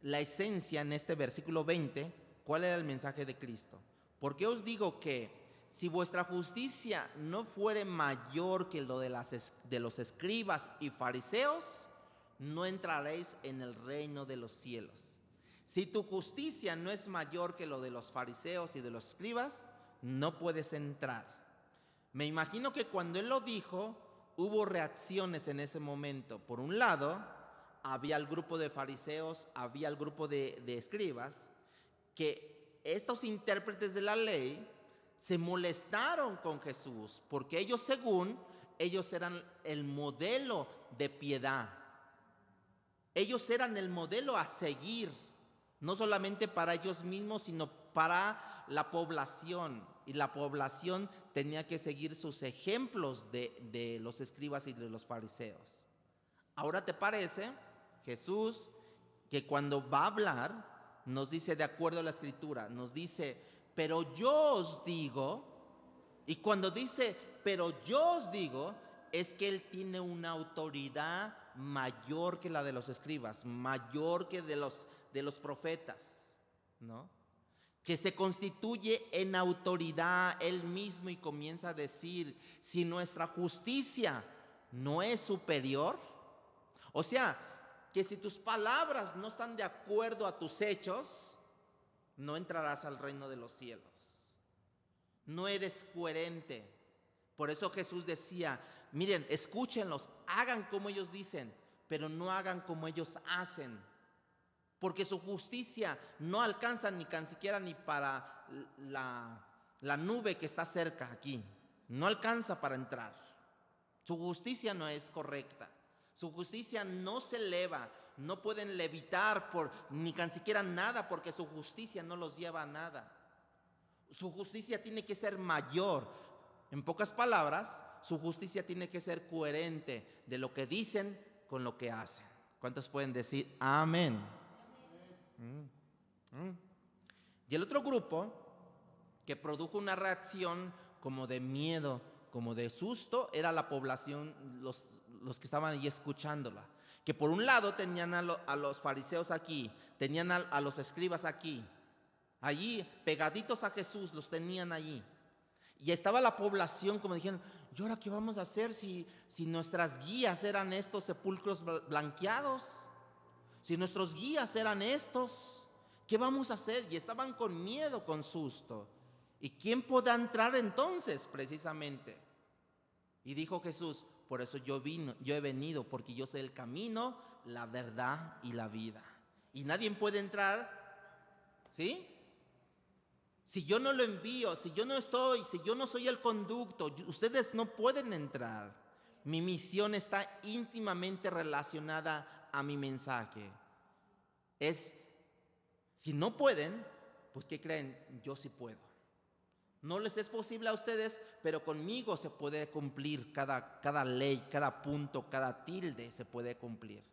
la esencia en este versículo 20, ¿cuál era el mensaje de Cristo? Porque os digo que si vuestra justicia no fuere mayor que lo de los escribas y fariseos, no entraréis en el reino de los cielos. Si tu justicia no es mayor que lo de los fariseos y de los escribas, no puedes entrar. Me imagino que cuando él lo dijo, hubo reacciones en ese momento. Por un lado, había el grupo de fariseos, había el grupo de escribas, que estos intérpretes de la ley se molestaron con Jesús, porque ellos eran el modelo de piedad. Ellos eran el modelo a seguir, no solamente para ellos mismos, sino para la población. Y la población tenía que seguir sus ejemplos de los escribas y de los fariseos. Ahora, ¿te parece, Jesús, que cuando va a hablar, nos dice de acuerdo a la Escritura, nos dice, pero yo os digo, y cuando dice, pero yo os digo, es que él tiene una autoridad mayor que la de los escribas, mayor que de los profetas, ¿no? Que se constituye en autoridad él mismo y comienza a decir, si nuestra justicia no es superior, o sea, que si tus palabras no están de acuerdo a tus hechos, no entrarás al reino de los cielos. No eres coherente. Por eso Jesús decía, miren, escúchenlos, hagan como ellos dicen, pero no hagan como ellos hacen. Porque su justicia no alcanza ni tan siquiera ni para la nube que está cerca aquí. No alcanza para entrar. Su justicia no es correcta. Su justicia no se eleva. No pueden levitar ni tan siquiera nada, porque su justicia no los lleva a nada. Su justicia tiene que ser mayor. En pocas palabras, su justicia tiene que ser coherente de lo que dicen con lo que hacen. ¿Cuántos pueden decir amén? Y el otro grupo que produjo una reacción como de miedo, como de susto, era la población, los que estaban ahí escuchándola. Que por un lado tenían a los fariseos aquí, tenían a los escribas aquí, allí pegaditos a Jesús, los tenían allí. Y estaba la población como dijeron, ¿y ahora qué vamos a hacer si nuestras guías eran estos sepulcros blanqueados? Si nuestros guías eran estos, ¿qué vamos a hacer? Y estaban con miedo, con susto. ¿Y quién podrá entrar entonces precisamente? Y dijo Jesús, por eso yo he venido, porque yo soy el camino, la verdad y la vida. Y nadie puede entrar, ¿sí? Si yo no lo envío, si yo no soy el conducto, ustedes no pueden entrar. Mi misión está íntimamente relacionada a mi mensaje. Si no pueden, pues ¿qué creen? Yo sí puedo. No les es posible a ustedes, pero conmigo se puede cumplir cada ley, cada punto, cada tilde se puede cumplir.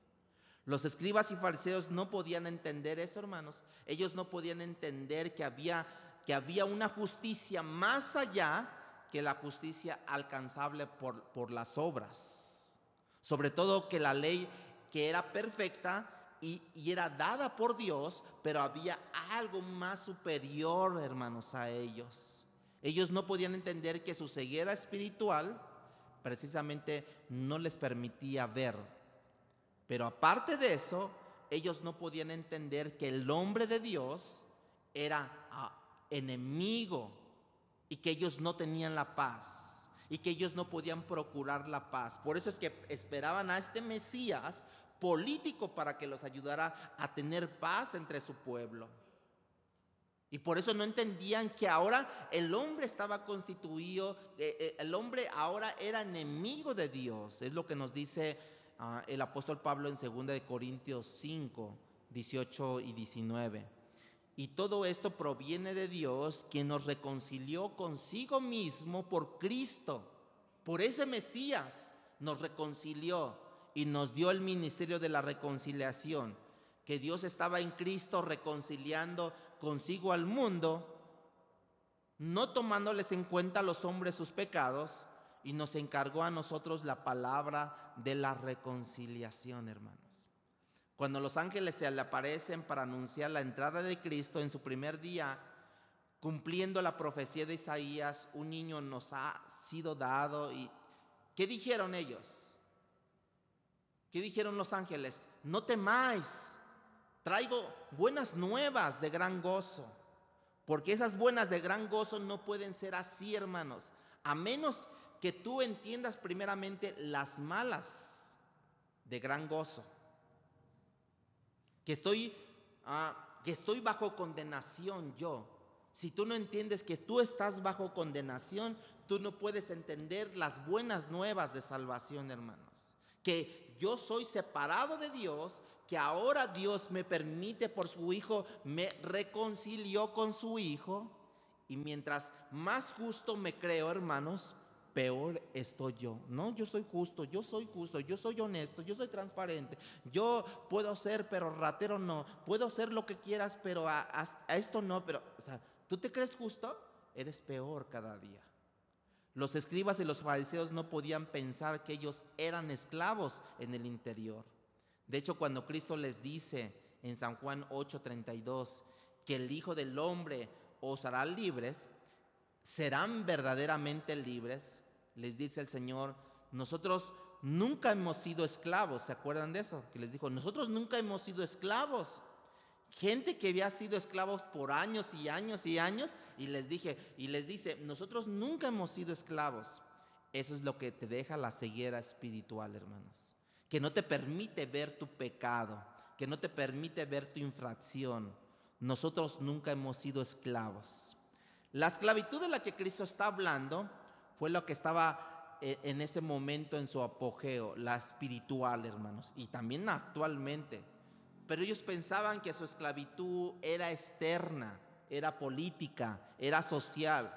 Los escribas y fariseos no podían entender eso, hermanos. Ellos no podían entender que había una justicia más allá que la justicia alcanzable por las obras. Sobre todo que la ley que era perfecta y era dada por Dios, pero había algo más superior, hermanos, a ellos. Ellos no podían entender que su ceguera espiritual precisamente no les permitía ver. Pero aparte de eso, ellos no podían entender que el hombre de Dios era enemigo y que ellos no tenían la paz y que ellos no podían procurar la paz. Por eso es que esperaban a este Mesías político para que los ayudara a tener paz entre su pueblo. Y por eso no entendían que ahora el hombre estaba constituido, el hombre ahora era enemigo de Dios. Es lo que nos dice el apóstol Pablo en 2 de Corintios 5, 18 y 19. Y todo esto proviene de Dios, quien nos reconcilió consigo mismo por Cristo. Por ese Mesías nos reconcilió y nos dio el ministerio de la reconciliación, que Dios estaba en Cristo reconciliando consigo al mundo, no tomándoles en cuenta a los hombres sus pecados, y nos encargó a nosotros la palabra de la reconciliación, hermanos. Cuando los ángeles se le aparecen para anunciar la entrada de Cristo en su primer día, cumpliendo la profecía de Isaías, un niño nos ha sido dado. ¿Y qué dijeron ellos? ¿Qué dijeron los ángeles? No temáis, traigo buenas nuevas de gran gozo. Porque esas buenas de gran gozo no pueden ser así, hermanos, a menos que tú entiendas primeramente las malas de gran gozo. Que estoy bajo condenación yo. Si tú no entiendes que tú estás bajo condenación, tú no puedes entender las buenas nuevas de salvación, hermanos. Que yo soy separado de Dios, que ahora Dios me permite por su Hijo, me reconcilió con su Hijo. Y mientras más justo me creo, hermanos, peor estoy yo. No, yo soy justo, yo soy honesto, yo soy transparente. Yo puedo ser, pero ratero no. Puedo ser lo que quieras, pero a esto no. Pero, o sea, ¿tú te crees justo? Eres peor cada día. Los escribas y los fariseos no podían pensar que ellos eran esclavos en el interior. De hecho, cuando Cristo les dice en San Juan 8:32 que el Hijo del Hombre os hará libres, serán verdaderamente libres, les dice el Señor, nosotros nunca hemos sido esclavos. ¿Se acuerdan de eso? Que les dijo, nosotros nunca hemos sido esclavos. Gente que había sido esclavos por años y años y años, y les dice, nosotros nunca hemos sido esclavos. Eso es lo que te deja la ceguera espiritual, hermanos, que no te permite ver tu pecado, que no te permite ver tu infracción. Nosotros nunca hemos sido esclavos. La esclavitud de la que Cristo está hablando fue lo que estaba en ese momento en su apogeo, la espiritual, hermanos, y también actualmente. Pero ellos pensaban que su esclavitud era externa, era política, era social,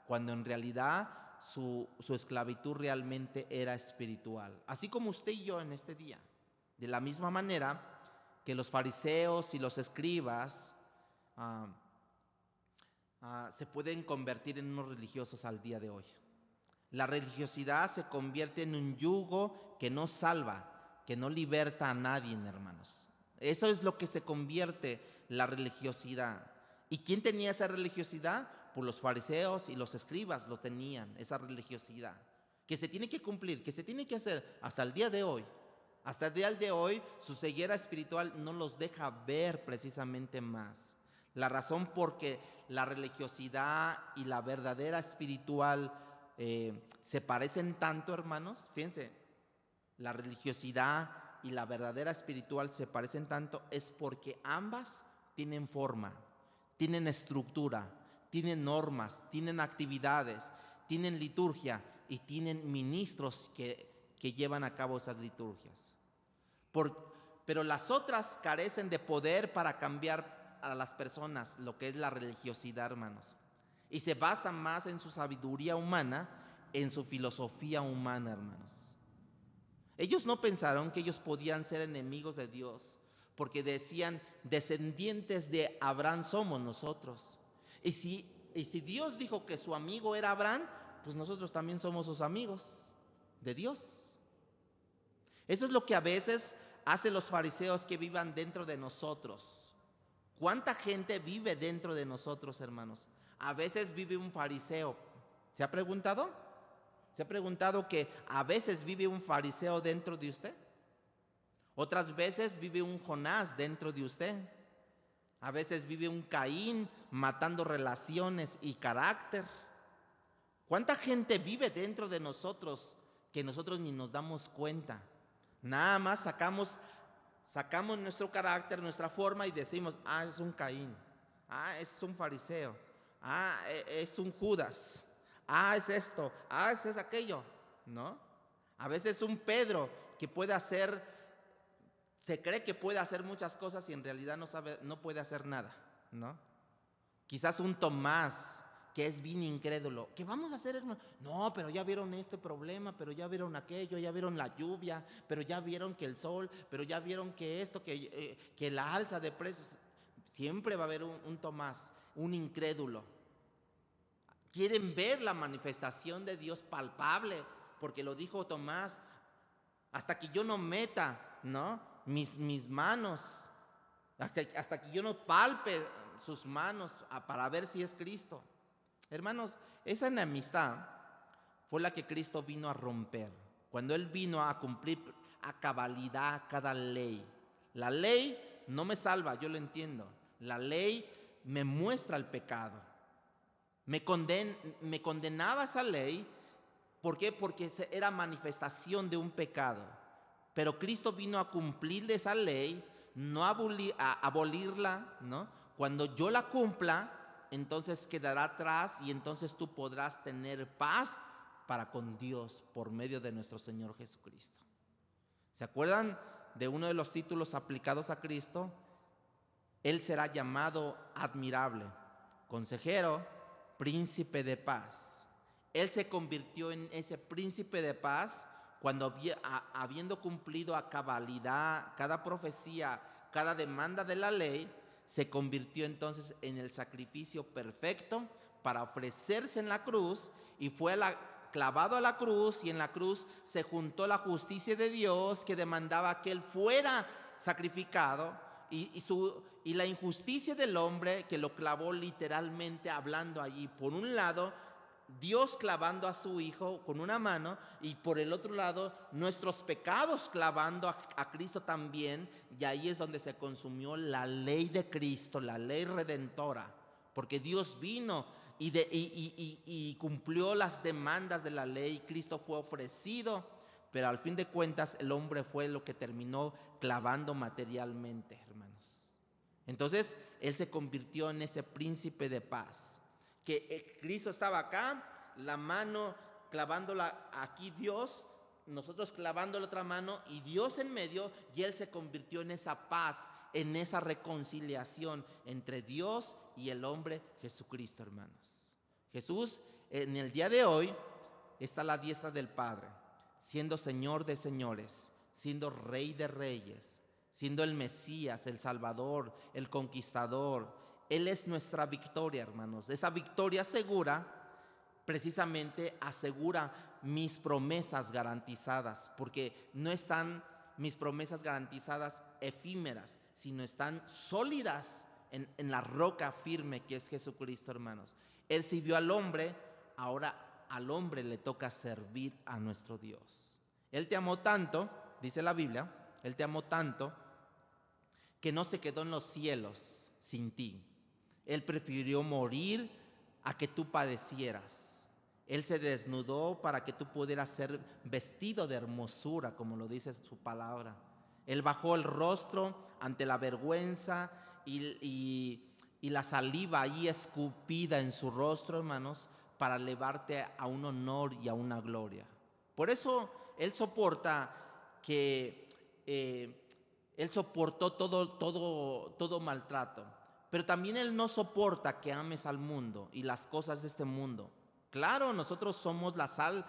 cuando en realidad su esclavitud realmente era espiritual. Así como usted y yo en este día. De la misma manera que los fariseos y los escribas se pueden convertir en unos religiosos al día de hoy. La religiosidad se convierte en un yugo que no salva, que no liberta a nadie, hermanos. Eso es lo que se convierte la religiosidad. ¿Y quién tenía esa religiosidad? Pues los fariseos y los escribas lo tenían, esa religiosidad, que se tiene que cumplir, que se tiene que hacer hasta el día de hoy. Hasta el día de hoy su ceguera espiritual no los deja ver precisamente más. La razón porque la religiosidad y la verdadera espiritual se parecen tanto, hermanos, fíjense, la religiosidad y la verdadera espiritual se parecen tanto es porque ambas tienen forma, tienen estructura, tienen normas, tienen actividades, tienen liturgia y tienen ministros que llevan a cabo esas liturgias. Pero las otras carecen de poder para cambiar a las personas, lo que es la religiosidad, hermanos. Y se basa más en su sabiduría humana, en su filosofía humana, hermanos. Ellos no pensaron que ellos podían ser enemigos de Dios, porque decían, descendientes de Abraham somos nosotros. Y si Dios dijo que su amigo era Abraham, pues nosotros también somos sus amigos de Dios. Eso es lo que a veces hacen los fariseos que vivan dentro de nosotros. ¿Cuánta gente vive dentro de nosotros, hermanos? A veces vive un fariseo. ¿Se ha preguntado? ¿Se ha preguntado que a veces vive un fariseo dentro de usted? Otras veces vive un Jonás dentro de usted. A veces vive un Caín matando relaciones y carácter. ¿Cuánta gente vive dentro de nosotros que nosotros ni nos damos cuenta? Nada más sacamos nuestro carácter, nuestra forma y decimos, es un Caín, es un fariseo, es un Judas, es esto, es aquello, ¿no? A veces un Pedro que se cree que puede hacer muchas cosas y en realidad no puede hacer nada, ¿no? Quizás un Tomás que es bien incrédulo. ¿Qué vamos a hacer, hermano? No, pero ya vieron este problema, pero ya vieron aquello, ya vieron la lluvia, pero ya vieron que el sol, pero ya vieron que esto, que la alza de precios. Siempre va a haber un Tomás, un incrédulo. Quieren ver la manifestación de Dios palpable, porque lo dijo Tomás, hasta que yo no meta, ¿no?, mis manos, hasta que yo no palpe sus manos para ver si es Cristo. Hermanos, esa enemistad fue la que Cristo vino a romper, cuando Él vino a cumplir a cabalidad cada ley. La ley no me salva, yo lo entiendo. La ley me muestra el pecado. Me condenaba esa ley. ¿Por qué? Porque era manifestación de un pecado. Pero Cristo vino a cumplir esa ley, no a abolirla, ¿no? Cuando yo la cumpla, entonces quedará atrás y entonces tú podrás tener paz para con Dios por medio de nuestro Señor Jesucristo. ¿Se acuerdan de uno de los títulos aplicados a Cristo? Él será llamado admirable, consejero, príncipe de paz. Él se convirtió en ese príncipe de paz cuando, habiendo cumplido a cabalidad cada profecía, cada demanda de la ley, se convirtió entonces en el sacrificio perfecto para ofrecerse en la cruz, y fue clavado a la cruz, y en la cruz se juntó la justicia de Dios que demandaba que Él fuera sacrificado, y la injusticia del hombre que lo clavó literalmente hablando allí. Por un lado, Dios clavando a su Hijo con una mano, y por el otro lado nuestros pecados clavando a Cristo también, y ahí es donde se consumió la ley de Cristo, la ley redentora, porque Dios vino y cumplió las demandas de la ley. Cristo fue ofrecido, pero al fin de cuentas el hombre fue lo que terminó clavando materialmente, hermanos. Entonces Él se convirtió en ese príncipe de paz, que Cristo estaba acá, la mano clavándola aquí Dios, nosotros clavando la otra mano y Dios en medio, y Él se convirtió en esa paz, en esa reconciliación entre Dios y el hombre, Jesucristo, hermanos. Jesús en el día de hoy está a la diestra del Padre, siendo Señor de señores, siendo Rey de reyes, siendo el Mesías, el Salvador, el Conquistador. Él es nuestra victoria, hermanos. Esa victoria segura precisamente asegura mis promesas garantizadas, porque no están mis promesas garantizadas efímeras, sino están sólidas en la roca firme que es Jesucristo, hermanos. Él sirvió al hombre, ahora al hombre le toca servir a nuestro Dios. Él te amó tanto, dice la Biblia, Él te amó tanto que no se quedó en los cielos sin ti. Él prefirió morir a que tú padecieras. Él se desnudó para que tú pudieras ser vestido de hermosura, como lo dice su palabra. Él bajó el rostro ante la vergüenza y la saliva ahí escupida en su rostro, hermanos, para elevarte a un honor y a una gloria. Por eso Él soporta Él soportó todo maltrato. Pero también Él no soporta que ames al mundo y las cosas de este mundo. Claro, nosotros somos la sal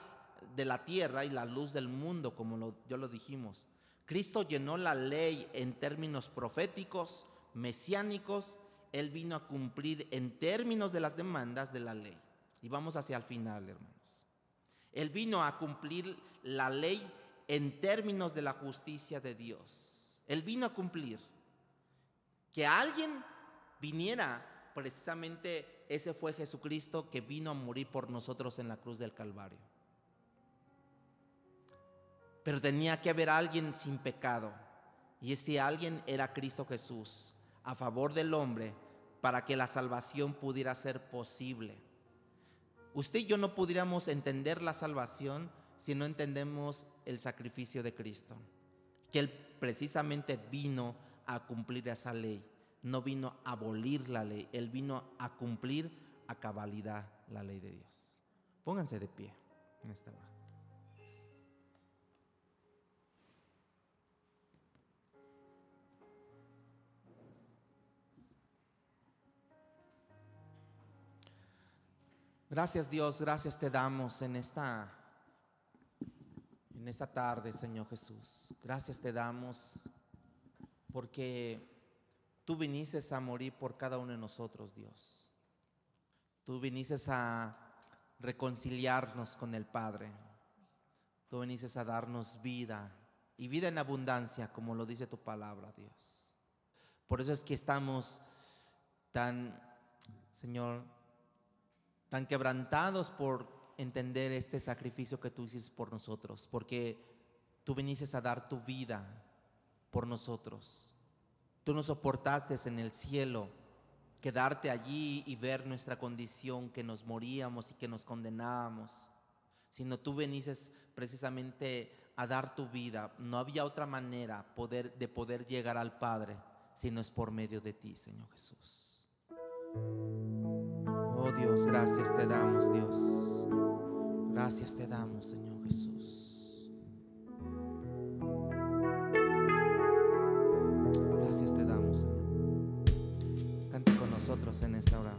de la tierra y la luz del mundo, como ya lo dijimos. Cristo llenó la ley en términos proféticos, mesiánicos. Él vino a cumplir en términos de las demandas de la ley. Y vamos hacia el final, hermanos. Él vino a cumplir la ley en términos de la justicia de Dios. Él vino a cumplir que alguien viniera, precisamente ese fue Jesucristo, que vino a morir por nosotros en la cruz del Calvario. Pero tenía que haber alguien sin pecado, y ese alguien era Cristo Jesús, a favor del hombre, para que la salvación pudiera ser posible. Usted y yo no pudiéramos entender la salvación si no entendemos el sacrificio de Cristo, que Él precisamente vino a cumplir esa ley. No vino a abolir la ley, Él vino a cumplir a cabalidad la ley de Dios. Pónganse de pie en esta hora. Gracias Dios, gracias te damos en esta tarde, Señor Jesús. Gracias te damos porque tú viniste a morir por cada uno de nosotros, Dios. Tú viniste a reconciliarnos con el Padre. Tú viniste a darnos vida y vida en abundancia, como lo dice tu palabra, Dios. Por eso es que estamos tan, Señor, tan quebrantados por entender este sacrificio que tú hiciste por nosotros, porque tú viniste a dar tu vida por nosotros. Tú nos soportaste en el cielo, quedarte allí y ver nuestra condición, que nos moríamos y que nos condenábamos, sino tú viniste precisamente a dar tu vida. No había otra manera de poder llegar al Padre si no es por medio de ti, Señor Jesús. Oh Dios, gracias te damos, Dios. Gracias te damos, Señor Jesús. Gracias te damos, Señor. Cante con nosotros en esta hora.